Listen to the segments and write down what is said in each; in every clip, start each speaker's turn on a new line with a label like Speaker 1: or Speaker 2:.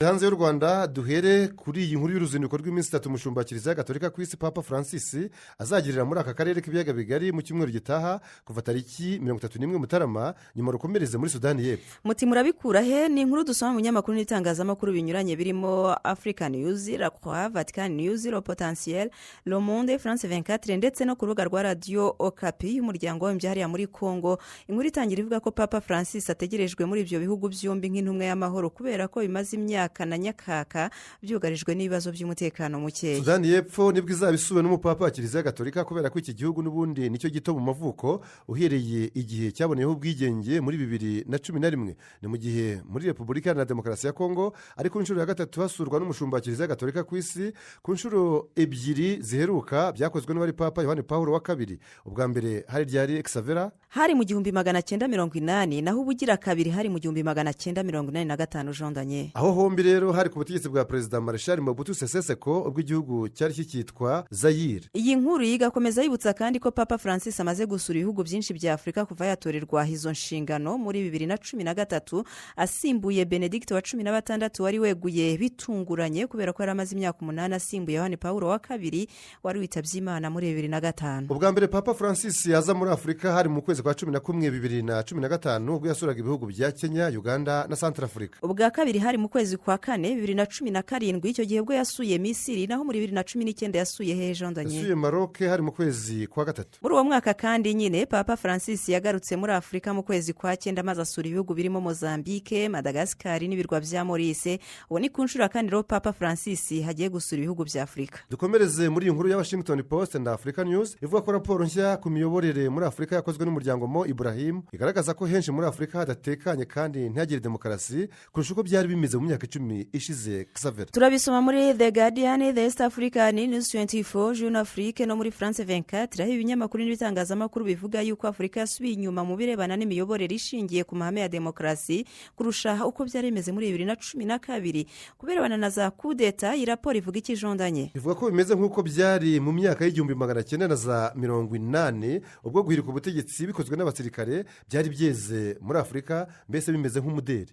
Speaker 1: Hanze y'u Rwanda duhere kuri iyi nkuru y'uruzinduko rw'iminsi 3 umushumba Kiliziya Gatolika ku isi Papa Francis azagirira muri aka karere k'ibiyaga bigari mu cyumweru gitaha kuva tariki 31 Mutarama nyuma rukomereze muri Sudani y'Epfo.
Speaker 2: Muti murabikura he ni inkuru dusoma mu nyamakuru n'itangazamakuru binyuranye birimo African News, La Croix, Vatican News, Le Potentiel, Le Monde, France 24 ndetse no ku rubuga rwa Radio Okapi y'umuryango w'imbyahariya muri Congo. Inkuru itangira ivuga ko Papa Francis ategerejwe muri ibyo bihugu byombi nk'intumwa y'amahoro kubera ko bimaze imyaka na nyakaka byugarijwe n'ibibazo by'umutekano muke.
Speaker 1: Sudani y'Epfo nibwo izabisuwe n'umupapa wa Kiliziya Gatolika kubera ko iki gihugu n'ubundi nicyo gito mu mavuko uhereye igihe cyaboneyeho ubwigenge muri 2011. Ni mu gihe muri Repubulika Iharanira Demokarasi ya Kongo ariko inshuro ya gatatu hasurwa n'umushumba wa Kiliziya Gatolika ku isi ku nshuro ebyiri ziheruka byakozwe n'uwari Papa Yohani Pawulo wa kabiri. Ubwa mbere hari ryari Xavera
Speaker 2: hari mu 1980 naho ubugira kabiri hari mu 1985 Jean Daniel.
Speaker 1: Aho hombi rero hari ku butegetsi bwa Perezida Marshal Mobutu Sese Seko ubwo igihugu cyari cyitwa Zaire.
Speaker 2: Iyi nkuru yigakomeza yibutsa kandi ko Papa Francis amaze gusura ibihugu byinshi bya Afrika kuva yatorerwa izo nshingano muri 2013 asimbuye Benedict wa 16 wari weguye bitunguranye kubera ko yari amaze imyaka 8 asimbuye Yohani Pawulo wa kabiri wari witabye Imana muri 2005.
Speaker 1: Ubwa mbere Papa Francis yaza muri Afrika hari mu kwezi kwa 11 2015 ubwo yasuraga ibihugu bya Kenya, Uganda na Centrafrica.
Speaker 2: Ubwa kabiri hari mu kwezi kwa 4 2017 icyo gihe bwo yasuye Misiri naho muri 2019 yasuye Jean Daniel.
Speaker 1: Yasuye Maroc hari mu kwezi kwa 3.
Speaker 2: Muri uwo mwaka kandi nyine Papa Francis yagarutse muri Afrika mu kwezi kwa 9 maze asura ibihugu birimo Mozambique, Madagascar n'ibirwa bya Maurice. Uwo ni kunshura kandi ro Papa Francis hagiye gusura ibihugu bya Afrika.
Speaker 1: Dukomereze muri inkuru ya Washington Post na African News ivuga ko raporo nshya ku miyoborere muri Afrika yakozwe n'umuryango Mo Ibrahim igaragaza ko henshi muri Afrika hadatekanye kandi ntihagire demokarasi kurusha uko byari bimeze mu myaka 10 ishize. Xavier
Speaker 2: turabisoma muri The Guardian, The East African News 24, Jeune Afrique no muri France 24 aho ibinyamakuru n'ibitangazamakuru bivuga yuko Afrika yasubiye inyuma mu birebana n'imiyoborere ishingiye ku mahame ya demokarasi kurusha uko byari bimeze muri 2012 kuberebana na za coup d'etat. Iyi raporo ivuga iki Jean Daniel?
Speaker 1: Ivuga ko bimeze nk'uko byari mu myaka y'1980 ubwo guhirika ubutegetsi bikozwe n'abasirikare byari byeze muri Afrika, mbese bimeze nk'umuderi.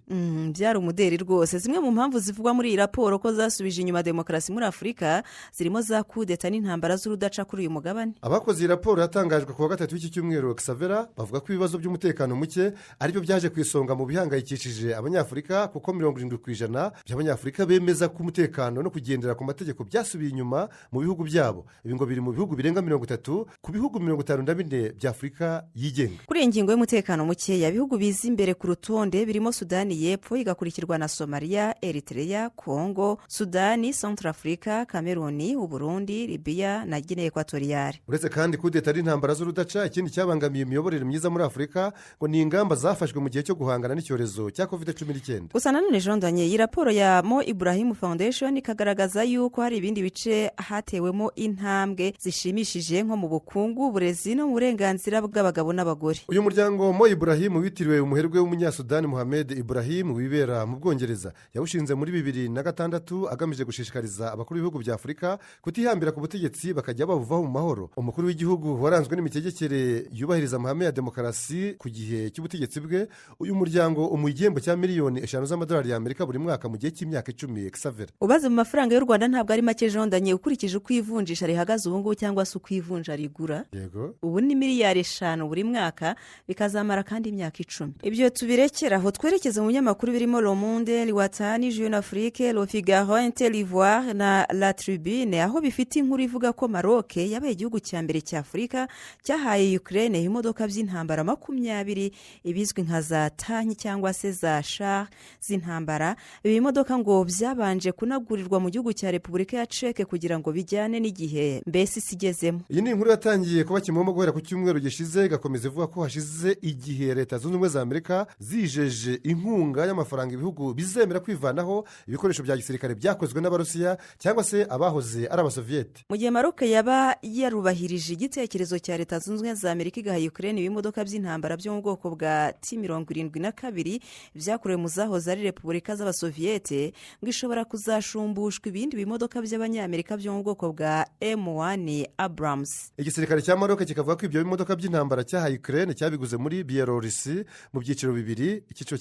Speaker 2: Byari umuderi rwose. Zimwe mu mpamvu zivugwa muri iyi raporo ko zasubije inyuma demokarasi muri Afrika zirimo za coup d'etat n'intambara z'urudaca kuri uyu mugabane.
Speaker 1: Abakoze iyi raporo yatangajwe kuwa gatatu w'iki cyumweru Xavera bavuga ko ibibazo by'umutekano muke aribyo byaje ku isonga mu bihangayikishije abanyafurika kuko 70% by'abanyafurika bemeza ko umutekano no kugendera ku mategeko byasubiye inyuma mu bihugu byabo. Ibi ngo biri mu bihugu birenga 30 ku bihugu 54 bya Afrika yigenga.
Speaker 2: Kuri iyi ngingo y'umutekano muke ya bihugu biza imbere ku rutonde birimo Sudani y'Epfo igakurikirwa na Somalia, Eritrea, Congo, Sudani, Centrafrica, Cameroon, Uburundi, Libya na Guinea Equatoriale.
Speaker 1: Uretse kandi kudeta n'intambara z'urudaca ikindi cyabangamiye imiyoborere myiza muri Afrika ngo ni ingamba zafashwe mu gihe cyo guhangana n'icyorezo cya COVID-19.
Speaker 2: Gusa nanone Jean Daniel, iyi raporo ya Mo Ibrahim Foundation ikagaragaza yuko hari ibindi bice hatewemo intambwe zishimishije nko mu bukungu, uburezi no mu burenganzira bw'abagabo n'abagore.
Speaker 1: Uyu muryango Mo Ibrahim witiriwe umuherwe w'umunyasudani Mohamed Ibrahim wibera mu Bwongereza yawushinze muri 2006 agamije gushishikariza abakuru b'ibihugu bya Afrika kutihambira ku butegetsi bakajya babuvaho mu mahoro. Umukuru w'igihugu waranzwe n'imitegekere yubahiriza amahame ya demokarasi ku gihe cy'ubutegetsi bwe. Uyu muryango umuha igihembo cya miliyoni 5 z'amadolari y'Amerika buri mwaka mu gihe cy'imyaka 10. Xavier
Speaker 2: ubaze mu mafaranga y'u Rwanda ntabwo ari make Jean Daniel ukurikije uko ivunjisha rihagaze ubu ngubu cyangwa se uko ivunja rigura.
Speaker 1: Yego
Speaker 2: ubu ni miliyari 5 buri mwaka bikazamara kandi imyaka 10. Ibyo tubirekera aho twerekeza mu binyamakuru birimo Le Monde, Liwatani, Jeune Afrique, Le Figaro, Intellivoire na La Tribune aho bifite inkuru ivuga ko Maroc yabaye igihugu cya mbere cya Afrika cyahaye Ukraine imodoka by'intambara 20 ibizwi nka za tanki cyangwa se za char z'intambara. Ibi modoka ngo byabanje kunagurirwa mu gihugu cya Repubulika ya Czech kugira ngo bijyane n'igihe mbese sigezemo.
Speaker 1: Iyi ni inkuru yatangiye kuba kimomo guhera ku cyumweru gishize gakomeza ivuga ko hashize igihe Leta Zunze Ubumwe za Amerika zijeje inkunga y'amafaranga ibihugu bizemera kwivanaho ibikoresho bya gisirikare byakozwe n'Abarusiya cyangwa se abahoze ari Abasoviete.
Speaker 2: Mu gihe Maroc yaba yarubahirije igitekerezo cya Leta Zunze Ubumwe za Amerika igaha Ukraine ibimodoka by'intambara byo mu bwoko bwa T-72 byakorewe mu zahoze ari Repubulika z'Abasoviete ngo ishobora kuzashumbushwa ibindi bimodoka by'Abanyamerika byo mu bwoko bwa M1 Abrams.
Speaker 1: Igisirikare cya Maroc kikavuga ko ibyo bimodoka by'intambara cyahaye Ukraine cyabiguze muri Bielorusi mu byiciro bibiri. Icyiciro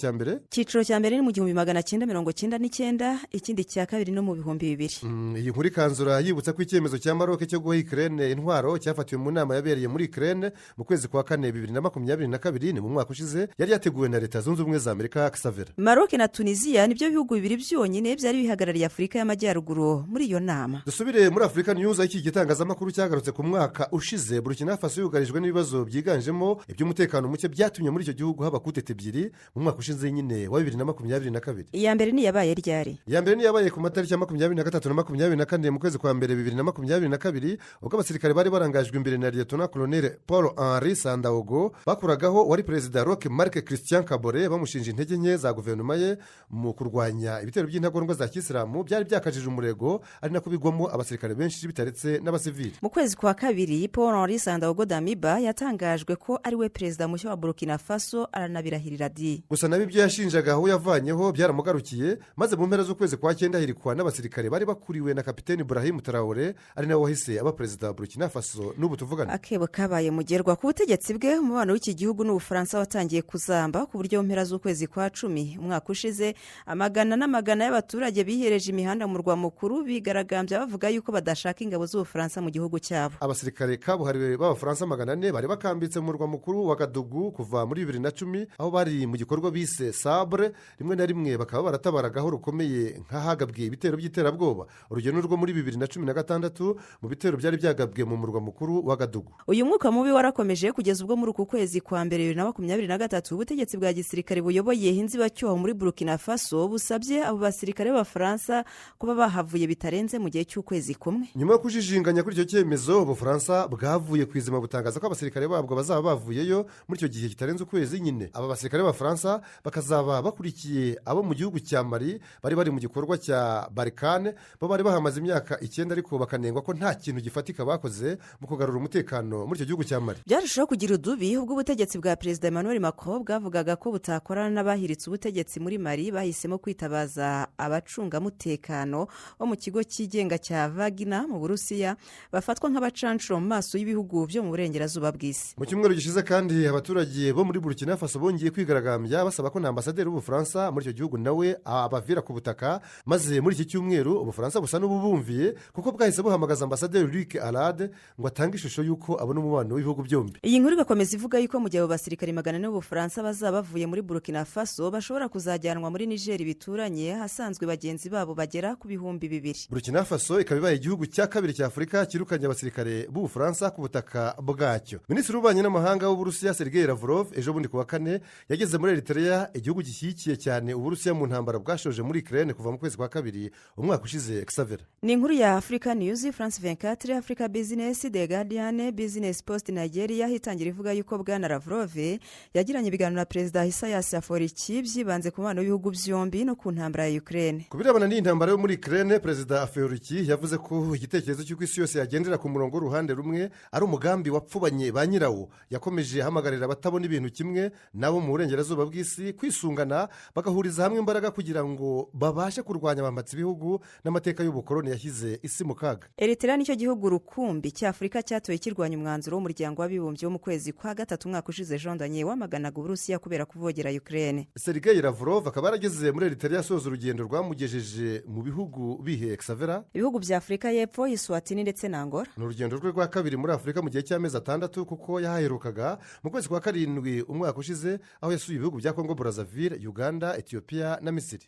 Speaker 1: cya mbere
Speaker 2: ni mu 1990 1999 ikindi cya kabiri no mu bihumbi 2000.
Speaker 1: Iyi nkuru ikanzura yibutsa ko icyemezo cya Maroc cyo guha Ukraine intwaro cyafatiwe mu nama yabereye muri Ukraine mu kwezi kwa kane 2022 ni mu mwaka ushize yari yateguwe na Leta Zunze Ubumwe za Amerika. Xavier,
Speaker 2: Maroc na Tunisia nibyo bihugu bibiri byonyine byari bihagarariye Afurika y'Amajyaruguru muri iyo nama.
Speaker 1: dusubire muri Africa News. Iki gitangazamakuru cyagarutse ku mwaka ushize Burkina Faso yugarijwe n'ibibazo byiganjemo iby'umutekano muke byatumye muri icyo gihugu haba kutete ebyiri mu mwaka ushize nyine wa 2022.
Speaker 2: Iya mbere ni yabaye ryari?
Speaker 1: iya mbere ni yabaye ku matariki ya 23 na 24 mu kwezi kwa mbere 2022 ubwo abasirikare bari barangajwe imbere na Lieutenant Colonel Paul Henri Sandaogo bakuragaho wari perezida Roch Marc Christian Kabore bamushinja intege nke za guverinoma ye mu kurwanya ibitero by'intagondwa za Kisilamu byari byakajije umurego ari nako bigwamo abasirikare benshi bitaretse n'abasivili.
Speaker 2: Mu kwezi kwa kabiri Paul Henri Sandaogo Damiba yatangajwe ko ari we perezida mushya wa Burkina Faso aranabirahirira di.
Speaker 1: Gusa nabi ibyo yashinjaga aho yavanyeho byaramugarukiye maze mu mpera z'ukwezi kwa cyenda hirikwa n'abasirikare bari bakuriwe na kapiteni Ibrahim Traoré ari nawe wahise aba perezida wa Burkina Faso n'ubu tuvugana.
Speaker 2: Akebo kabaye mugerwa ku butegetsi bwe umubano w'iki gihugu n'Ubufaransa watangiye kuzamba ku buryo mu mpera z'ukwezi kwa 10 umwaka ushize amagana n'amagana y'abaturage bihereje imihanda mu murwa mukuru bigaragambya bavuga yuko badashaka ingabo z'Ubufaransa mu gihugu cyabo.
Speaker 1: Abasirikare kabuhariwe b'Abafaransa 400 bari bakambitse mu murwa mukuru wa Gadugu kuva muri 2010 aho bari mu gikorwa bise Sabre, rimwe na rimwe bakaba baratabaragaho rukomeye nk'ahagabwe ibitero by'iterabwoba. Urugero rwo muri 2016 mu bitero byari byagabwe mu murwa mukuru wa Gadugu.
Speaker 2: Uyu mwuka mubi warakomeje kugeza ubwo muri uku kwezi kwa mbere 2023 ubutegetsi bwa gisirikare buyoboye inzibacyuho muri Burkina Faso busabye abo basirikare b'Abafaransa kuba bahavuye bitarenze mu gihe cy'ukwezi kumwe.
Speaker 1: Nyuma yo kujijinganya kuri icyo cyemezo Ubufaransa bwavuye ku izima butangaza ko abasirikare babwo bazaba bavuyeyo muri icyo gihe kitarenze ukwezi nyine. Aba basirikare b'Abafaransa bakazaba bakurikiye abo mu gihugu cya Mali bari mu gikorwa cya Barkhane bo bari bahamaze imyaka 9 ariko bakanengwa ko nta kintu gifatika bakoze mu kugarura umutekano muri icyo gihugu cya Mali.
Speaker 2: Byarushaho kugira udubi ubwo ubutegetsi bwa Perezida Emmanuel Macron bwavugaga ko butakorana n'abahiritse ubutegetsi muri Mali bahisemo kwitabaza abacungamutekano bo mu kigo cyigenga cya Wagner mu Burusiya bafatwa nk'abacancuro mu maso y'ibihugu byo mu burengerazuba bw'isi.
Speaker 1: Mu cyumweru gishize kandi abaturage bo muri Burkina Faso bongeye kwigaragambya basaba ko na ambasaderi w'Ubufaransa muri icyo gihugu nawe abavira ku butaka, maze muri iki cyumweru Ubufaransa busa n'ububumviye kuko bwahise buhamagaza ambasaderi Luc Alade ngo atange ishusho y'uko abona umubano w'ibihugu byombi.
Speaker 2: Iyi nkuru igakomeza ivuga yuko mu gihe abo basirikare 400 b'Ubufaransa bazaba bavuye muri Burkina Faso bashobora kuzajyanwa muri Niger bituranye hasanzwe bagenzi babo bagera ku bihumbi 2.
Speaker 1: Burkina Faso ikaba ibaye igihugu cya kabiri cya Afurika kirukanye abasirikare b'Ubufaransa ku butaka bwacyo. Minisitiri w'ububanyi n'amahanga w'Uburusiya Sergei Lavrov ejo bundi kuwa kane yageze muri Eritrea, igihugu gishyigikiye cyane Uburusiya mu ntambara bwashoje muri Ukraine kuva mu kwezi kwa kabiri umwaka ushize. Xavier,
Speaker 2: ni inkuru ya Africa News, France 24, Africa Business, The Guardian, Business Post Nigeria hitangira ivuga yuko bwana Lavrov yagiranye ibiganiro na Perezida Isaias Afwerki byibanze ku mubano w'ibihugu byombi no ku ntambara ya Ukraine.
Speaker 1: Ku birebana n'intambara yo muri Ukraine, Perezida Afwerki yavuze ko igitekerezo cy'uko isi yose yagendera ku murongo w'uruhande rumwe ari umugambi wapfubanye ba nyirawo. Yakomeje hamagarira abatabona ibintu kimwe nabo mu burengerazuba bw'isi kwisungana bagahuriza hamwe imbaraga kugira ngo babashe kurwanya abambatsi ibihugu n'amateka y'ubukoloni yashyize isi mu kaga.
Speaker 2: Eritrea nicyo gihugu rukumbi cy'Afurika cyatoye kirwanya umwanzuro w'umuryango w'abibumbye wo mu kwezi kwa gatatu umwaka ushize Jean Daniel wamaganaga Uburusiya kubera kuvogera Ukraine.
Speaker 1: Sergei Lavrov akaba yarageze muri Eritrea asoza urugendo rwamugejeje mu bihugu bihe. Xavier,
Speaker 2: ibihugu bya Afurika y'Epfo, Eswatini ndetse na Angola.
Speaker 1: Ni urugendo rwe rwa kabiri muri Afurika mu gihe cy'amezi 6 kuko yahaherukaga mu kwezi kwa 7 umwaka ushize aho yasuye ibihugu bya Congo Brazzaville, Uganda, Ethiopia na Misiri.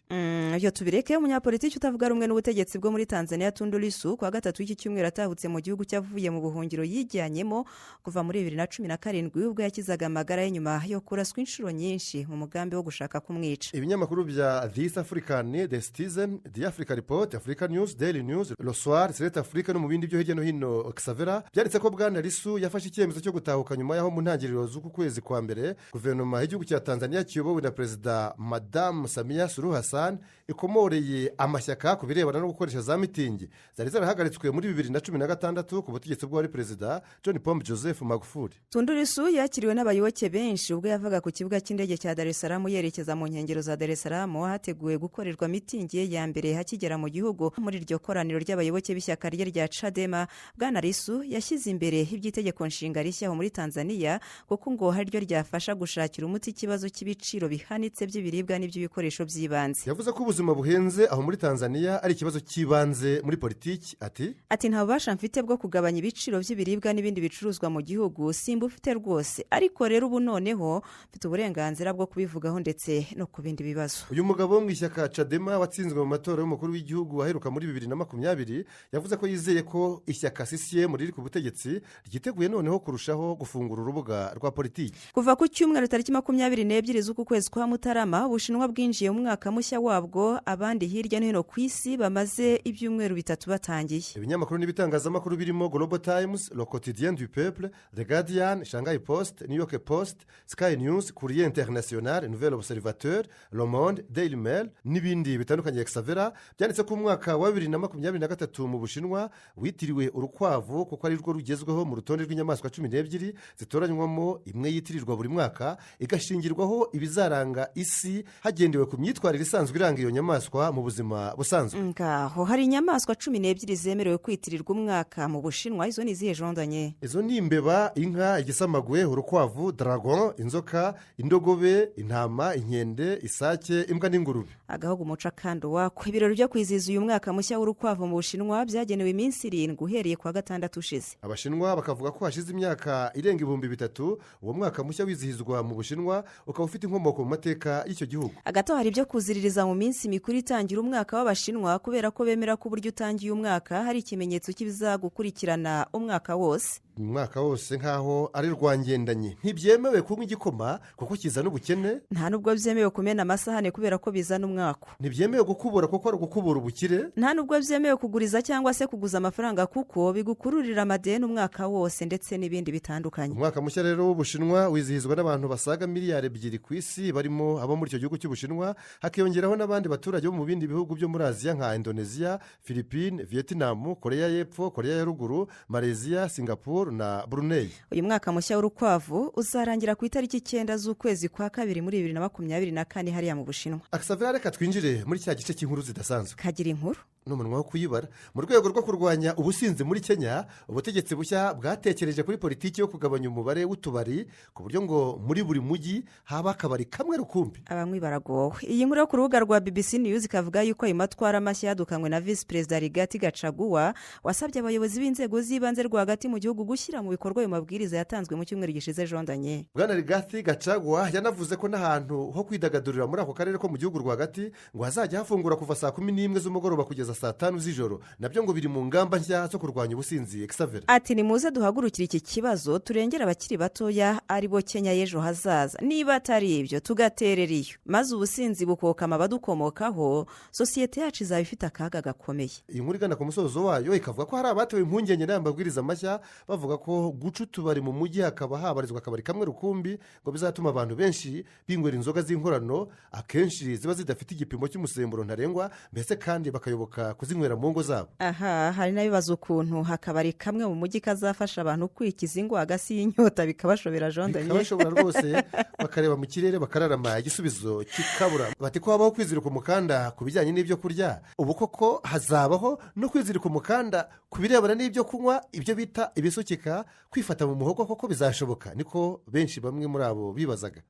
Speaker 2: Iyo tubireke umunyapolitiki utavuga rumwe n'ubutegetsi bwo muri Tanzania Tundu Lissu kwa gatatu w'iki cyumweru atahutse mu gihugu cyavuye mu buhungiro yijyanyemo kuva muri 2017 ubwo yakizaga amagara ye nyuma yo kuraswa inshuro nyinshi mu mugambi wo gushaka kumwica.
Speaker 1: Ibinyamakuru bya The East African, The Citizen, The Africa Report, Africa News, Daily News, Le Soir, Select Africa no mu bindi byo hirya no hino Xavier byanditse ko bwana Lissu yafashe icyemezo cyo gutahuka nyuma yaho mu ntangiriro z'uku kwezi kwa mbere guverinoma y'igihugu cya Tanzania kiyobowe na Perezida Madame Samia Suluhu Hassan ikomoreye amashyaka ku birebana no gukoresha za mitingi zari zarahagaritswe muri 2016 ku butegetsi bw'uwari Perezida John Pombe Joseph Magufuli.
Speaker 2: Tundu Lissu yakiriwe n'abayoboke benshi ubwo yavaga ku kibuga cy'indege cya Dar es Salaam yerekeza mu nkengero za Dar es Salaam hateguwe gukorerwa mitingi ye ya mbere hakigera mu gihugu. Muri iryo koraniro ry'abayoboke b'ishyaka rye rya Chadema, bwana Lissu yashyize imbere iby'itegeko nshinga rishya muri Tanzania kuko ngo hari ryo ryafasha gushakira umuti ikibazo cy'ibiciro bihanitse by'ibiribwa n'iby'ibikoresho by'ibanze. hanze.
Speaker 1: yavuze ko ubuzima buhenze aho muri Tanzania ari ikibazo cy'ibanze muri politiki.
Speaker 2: ati nta bubasha mfite bwo kugabanya ibiciro by'ibiribwa n'ibindi bicuruzwa mu gihugu, simba ufite rwose, ariko rero ubu noneho mfite uburenganzira bwo kubivugaho ndetse no ku bindi bibazo.
Speaker 1: uyu mugabo wo mu ishyaka Chadema watsinzwe mu matora y'umukuru w'igihugu aheruka muri 2020 yavuze ko yizeye ko ishyaka CCM riri ku butegetsi ryiteguye noneho kurushaho gufungura urubuga rwa politiki.
Speaker 2: kuva ku cyumweru tariki 22 z'uku kwezi kwa Mutarama, Ubushinwa bwinjiye mu mwaka mushya wabwo, abandi hirya no hino ku isi bamaze ibyumweru bitatu batangiye.
Speaker 1: ibinyamakuru n'ibitangazamakuru birimo Global Times, Le Quotidien du Peuple, The Guardian, Shanghai Post, New York Post, Sky News, Courrier International, Nouvel Observateur, Le Monde, Daily Mail n'ibindi bitandukanye Exavera byanditse ko umwaka wa 2023 mu Bushinwa witiriwe urukwavu kuko ari rwo rugezweho mu rutonde rw'inyamaswa 12 zitoranywamo imwe yitirirwa buri mwaka, igashingirwaho ibizaranga isi hagendewe ku myitwarire isanzwe iranga iyo nyamaswa mu buzima busanzwe.
Speaker 2: ngaho hari inyamaswa 12 zemerewe kwitirirwa umwaka mu Bushinwa. Izo ni izihe jondanye?
Speaker 1: izo ni imbeba, inka, igisamagwe, urukwavu, dragon, inzoka, indogobe, intama, inkende, isake, imbwa n'ingurube.
Speaker 2: agahugu umuco kandi wako. Ibirori byo kwizihiza uyu mwaka mushya w'urukwavu mu Bushinwa byagenewe iminsi 7 uhereye kwa gatandatu ushize.
Speaker 1: Abashinwa bakavuga ko hashize imyaka irenga 3,000 uwo mwaka mushya wizihizwa mu Bushinwa ukaba ufite inkomoko mu mateka y'icyo gihugu.
Speaker 2: agato hari ibyo kuziririza mu minsi mikuru itangira umwaka w'Abashinwa, kubera ko bemera ko uburyo utangiye umwaka hari ikimenyetso cy'ibizagukurikirana umwaka wose.
Speaker 1: umwaka wose nk'aho ari rwangendanye. ntibyemewe kunywa igikoma kuko kizana ubukene,
Speaker 2: nta nubwo byemewe kumena amasahane kubera ko bizana umwaka.
Speaker 1: ntibyemewe gukubura kuko ari ugukubura ubukire,
Speaker 2: nta nubwo byemewe kuguriza cyangwa se kuguza amafaranga kuko bigukururira amadeni umwaka wose ndetse n'ibindi bitandukanye.
Speaker 1: umwaka mushya rero w'Ubushinwa wizihizwa n'abantu basaga miliyari 2 ku isi, barimo abo muri icyo gihugu cy'Ubushinwa, hakiyongeraho n'abandi baturage bo mu bindi bihugu byo muri Aziya nka Indonesia, Philippines, Vietnam, Korea y'Epfo, Korea ya Ruguru, Malaysia, Singapore na Brunei.
Speaker 2: uyu mwaka mushya w'urukwavu uzarangira ku itariki 9 z'ukwezi kwa kabiri muri 2024 hariya mu Bushinwa.
Speaker 1: Akisavera, reka twinjire muri cya gice cy'inkuru zidasanzwe.
Speaker 2: kagira inkuru
Speaker 1: n'umunwa wo kuyibara. Mu rwego rwo kurwanya ubusinzi muri Kenya, ubutegetsi bushya bwatekereje kuri politiki yo kugabanya umubare w'utubari ku buryo ngo muri buri mujyi haba akabari kamwe rukumbi.
Speaker 2: abanywi baragowe. iyi nkuru yo ku rubuga rwa BBC News ikavuga yuko ayo matwara mashya yadukanywe na Vice Perezida Rigathi Gachagua wasabye abayobozi b'inzego z'ibanze rwagati mu gihugu gushyira mu bikorwa ayo mabwiriza yatanzwe mu cyumweru gishize jondanye.
Speaker 1: Bwana Rigathi Gachagua yanavuze ko n'ahantu ho kwidagadurira muri ako karere ko mu gihugu rwagati ngo hazajya hafungura kuva saa 11 z'umugoroba kugeza saa 5 z'ijoro, nabyo ngo biri mu ngamba nshya zo kurwanya ubusinzi. Exavera
Speaker 2: ati nimuze duhagurukire iki kibazo turengera abakiri batoya aribo Kenya y'ejo hazaza. niba atari ibyo tugaterera iyo maze ubusinzi bukokama abadukomokaho, sosiyete yacu izaba ifite akaga gakomeye.
Speaker 1: iyi nkuru igana ku musozo wayo ikavuga ko hari abatewe impungenge n'aya mabwiriza mashya bavuga ko guca utubari mu mujyi hakaba habarizwa akabari kamwe rukumbi ngo bizatuma abantu benshi binywera inzoga z'inkorano, akenshi ziba zidafite igipimo cy'umusemburo ntarengwa, mbese kandi bakayoboka kuzinywera mu ngo zabo.
Speaker 2: aha hari n'abibaza ukuntu hakabari kamwe mu mujyi kazafasha abantu kwikiza ingwa hagati y'inyota bikabashobera jondanye.
Speaker 1: bikabashobora rwose, bakareba mu kirere bakararama, igisubizo kikabura. bati ko habaho kwizirika umukanda ku bijyanye n'ibyo kurya, ubu koko hazabaho no kwizirika umukanda ku birebana n'ibyo kunywa, ibyo bita ibisukika. kwifata mu muhogo koko bizashoboka, niko benshi bamwe muri abo bibazaga.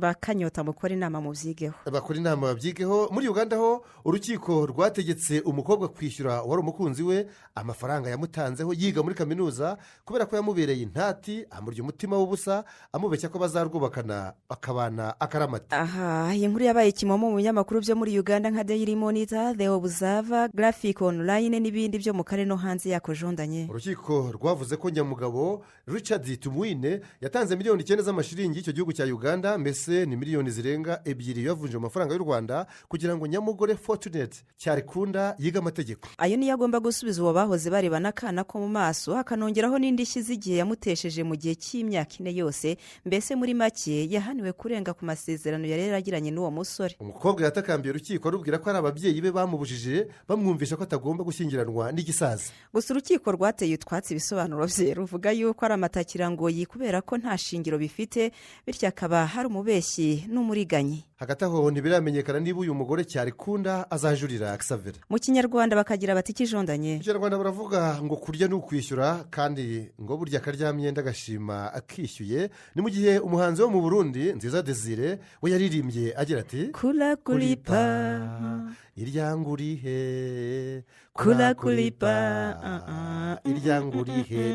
Speaker 2: bakanyota mukora inama mu byigeho.
Speaker 1: bakora inama babyigeho. muri Uganda ho urukiko rwategetse umukobwa kwishyura wari umukunzi we amafaranga yamutanzeho yiga muri kaminuza kubera ko yamubereye intati, amurya umutima w'ubusa, amubeshya ko bazarwubakana bakabana akaramata.
Speaker 2: aha iyi nkuru yabaye kimomo mu binyamakuru byo muri Uganda nka Daily Monitor, The Observer, Graphic Online n'ibindi byo mu karere no hanze yako jondanye.
Speaker 1: urukiko rwavuze ko nyamugabo Richard Tumwine yatanze miliyoni 9 z'amashiringi y'icyo gihugu cya Uganda, mbese ni miliyoni zirenga 2 yavunje mu mafaranga y'u Rwanda kugira ngo nyamugore Fortunate Cyarikunda yiga amategeko.
Speaker 2: ayo niyo agomba gusubiza uwo bahoze bareba n'akana ko mu maso, hakanongeraho n'indishyi z'igihe yamutesheje mu gihe cy'imyaka 4 yose. mbese muri make yahaniwe kurenga ku masezerano yari yaragiranye n'uwo musore.
Speaker 1: umukobwa yatakambiye urukiko arubwira ko ari ababyeyi be bamubujije bamwumvisha ko atagomba gushyingiranwa n'igisaza.
Speaker 2: gusa urukiko rwateye utwatsi ibisobanuro bye, ruvuga yuko ari amatakirangoyi kubera ko nta shingiro bifite, bityo akaba hari umubeshyi n'umuriganyi.
Speaker 1: hagati aho ntibiramenyekana niba uyu mugore cyarikunda azajurira Xavier.
Speaker 2: mu kinyarwanda bakagira bati ikijondanye.
Speaker 1: mu kinyarwanda baravuga ngo kurya ni ukwishyura, kandi ngo burya akaryamye ndagashima akishyuye. ni mu gihe umuhanzi wo mu Burundi Nziza Desire we yaririmbye agira ati
Speaker 2: kula kulipa
Speaker 1: iryangurihe
Speaker 2: kula kulipa
Speaker 1: iryangurihe